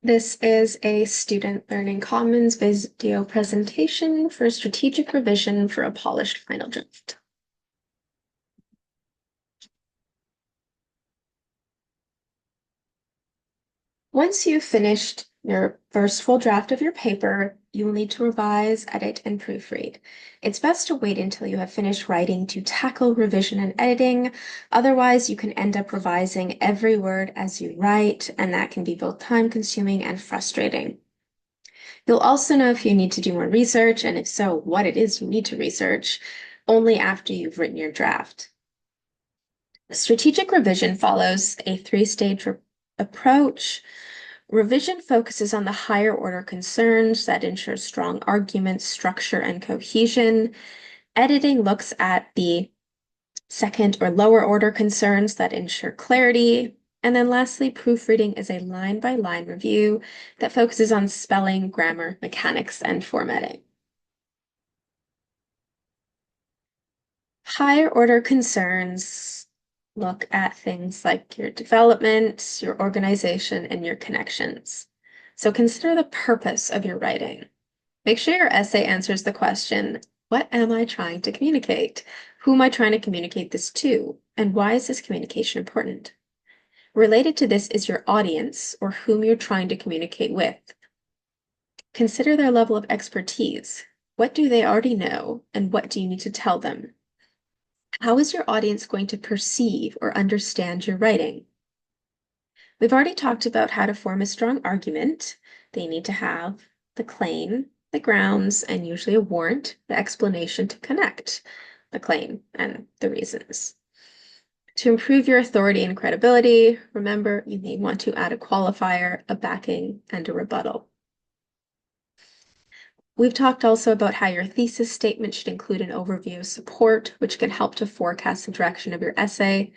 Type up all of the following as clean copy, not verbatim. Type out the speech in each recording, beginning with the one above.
This is a Student Learning Commons video presentation for strategic revision for a polished final draft. Once you've finished your first full draft of your paper, you will need to revise, edit, and proofread. It's best to wait until you have finished writing to tackle revision and editing. Otherwise, you can end up revising every word as you write, and that can be both time-consuming and frustrating. You'll also know if you need to do more research, and if so, what it is you need to research, only after you've written your draft. Strategic revision follows a three-stage approach. Revision focuses on the higher order concerns that ensure strong arguments, structure, and cohesion. Editing looks at the second or lower order concerns that ensure clarity. And then lastly, proofreading is a line-by-line review that focuses on spelling, grammar, mechanics, and formatting. Higher order concerns look at things like your development, your organization, and your connections. So consider the purpose of your writing. Make sure your essay answers the question, what am I trying to communicate? Who am I trying to communicate this to? And why is this communication important? Related to this is your audience, or whom you're trying to communicate with. Consider their level of expertise. What do they already know, and what do you need to tell them? How is your audience going to perceive or understand your writing? We've already talked about how to form a strong argument. They need to have the claim, the grounds, and usually a warrant, the explanation to connect the claim and the reasons. To improve your authority and credibility, remember you may want to add a qualifier, a backing, and a rebuttal. We've talked also about how your thesis statement should include an overview of support, which can help to forecast the direction of your essay.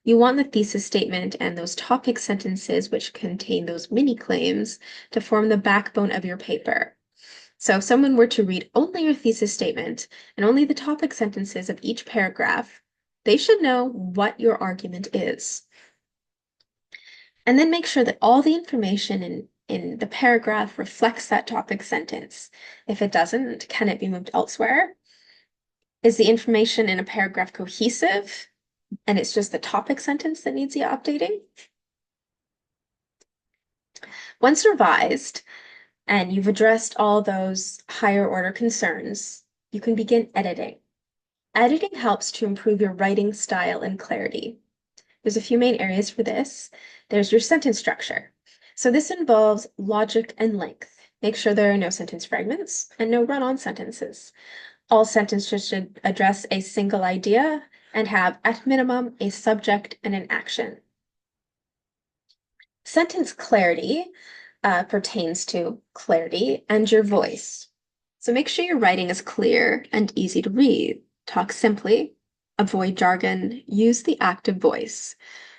You want the thesis statement and those topic sentences, which contain those mini claims, to form the backbone of your paper. So if someone were to read only your thesis statement and only the topic sentences of each paragraph, they should know what your argument is. And then make sure that all the information in the paragraph reflects that topic sentence. If it doesn't, can it be moved elsewhere? Is the information in a paragraph cohesive? And it's just the topic sentence that needs the updating? Once revised, and you've addressed all those higher order concerns, you can begin editing. Editing helps to improve your writing style and clarity. There's a few main areas for this. There's your sentence structure. So this involves logic and length. Make sure there are no sentence fragments and no run-on sentences. All sentences should address a single idea and have, at minimum, a subject and an action. Sentence clarity pertains to clarity and your voice. So make sure your writing is clear and easy to read. Talk simply, avoid jargon, use the active voice.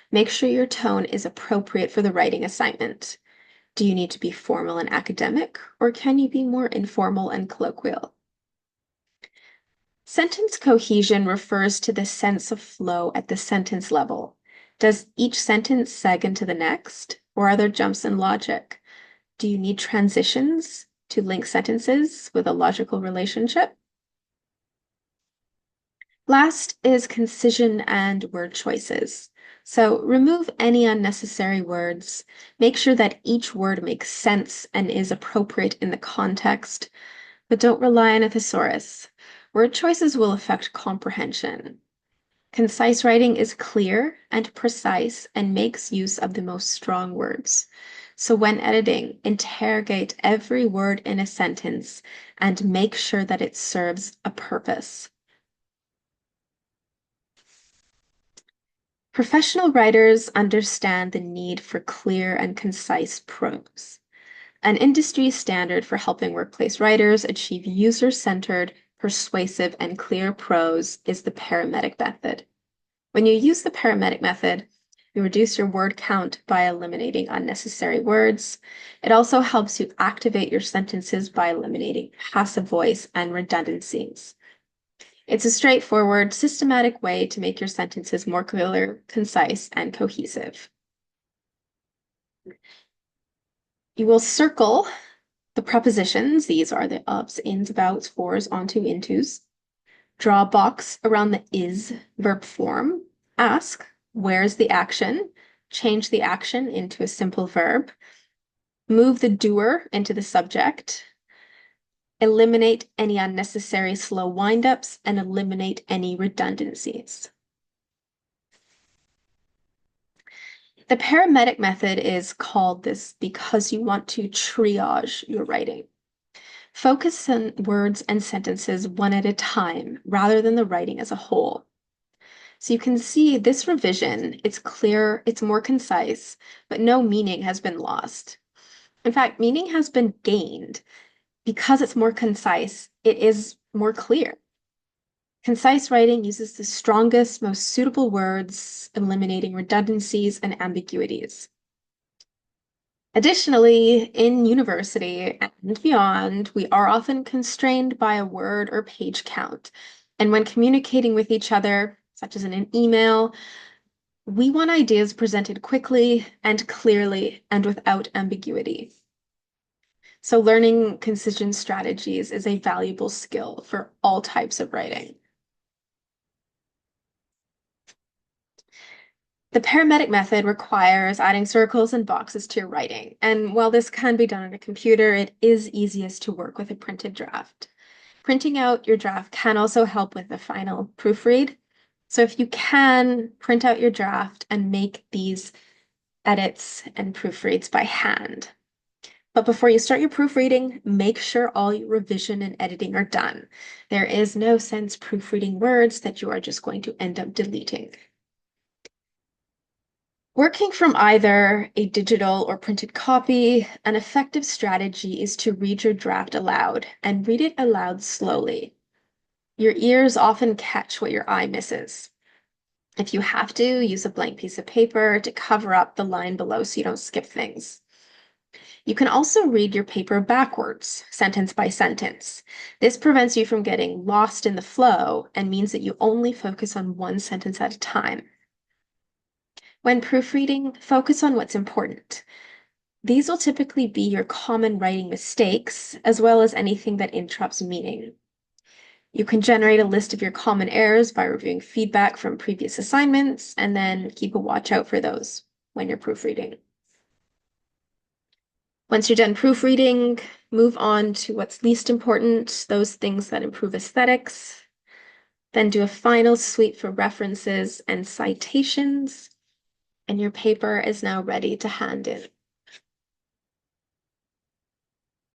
Make sure your tone is appropriate for the writing assignment. Do you need to be formal and academic, or can you be more informal and colloquial? Sentence cohesion refers to the sense of flow at the sentence level. Does each sentence seg into the next, or are there jumps in logic? Do you need transitions to link sentences with a logical relationship? Last is concision and word choices. So remove any unnecessary words. Make sure that each word makes sense and is appropriate in the context, but don't rely on a thesaurus. Word choices will affect comprehension. Concise writing is clear and precise and makes use of the most strong words. So when editing, interrogate every word in a sentence and make sure that it serves a purpose. Professional writers understand the need for clear and concise prose. An industry standard for helping workplace writers achieve user-centered, persuasive, and clear prose is the paramedic method. When you use the paramedic method, you reduce your word count by eliminating unnecessary words. It also helps you activate your sentences by eliminating passive voice and redundancies. It's a straightforward, systematic way to make your sentences more clear, concise, and cohesive. You will circle the prepositions. These are the ups, ins, abouts, fors, onto, intos. Draw a box around the is verb form. Ask, where's the action? Change the action into a simple verb. Move the doer into the subject. Eliminate any unnecessary slow windups and eliminate any redundancies. The paramedic method is called this because you want to triage your writing. Focus on words and sentences one at a time rather than the writing as a whole. So you can see this revision, it's clear, it's more concise, but no meaning has been lost. In fact, meaning has been gained. Because it's more concise, it is more clear. Concise writing uses the strongest, most suitable words, eliminating redundancies and ambiguities. Additionally, in university and beyond, we are often constrained by a word or page count. And when communicating with each other, such as in an email, we want ideas presented quickly and clearly and without ambiguity. So learning concision strategies is a valuable skill for all types of writing. The paramedic method requires adding circles and boxes to your writing. And while this can be done on a computer, it is easiest to work with a printed draft. Printing out your draft can also help with the final proofread. So if you can, print out your draft and make these edits and proofreads by hand. But before you start your proofreading, make sure all your revision and editing are done. There is no sense proofreading words that you are just going to end up deleting. Working from either a digital or printed copy, an effective strategy is to read your draft aloud and read it aloud slowly. Your ears often catch what your eye misses. If you have to, use a blank piece of paper to cover up the line below so you don't skip things. You can also read your paper backwards, sentence by sentence. This prevents you from getting lost in the flow and means that you only focus on one sentence at a time. When proofreading, focus on what's important. These will typically be your common writing mistakes, as well as anything that interrupts meaning. You can generate a list of your common errors by reviewing feedback from previous assignments, and then keep a watch out for those when you're proofreading. Once you're done proofreading, move on to what's least important, those things that improve aesthetics. Then do a final sweep for references and citations, and your paper is now ready to hand in.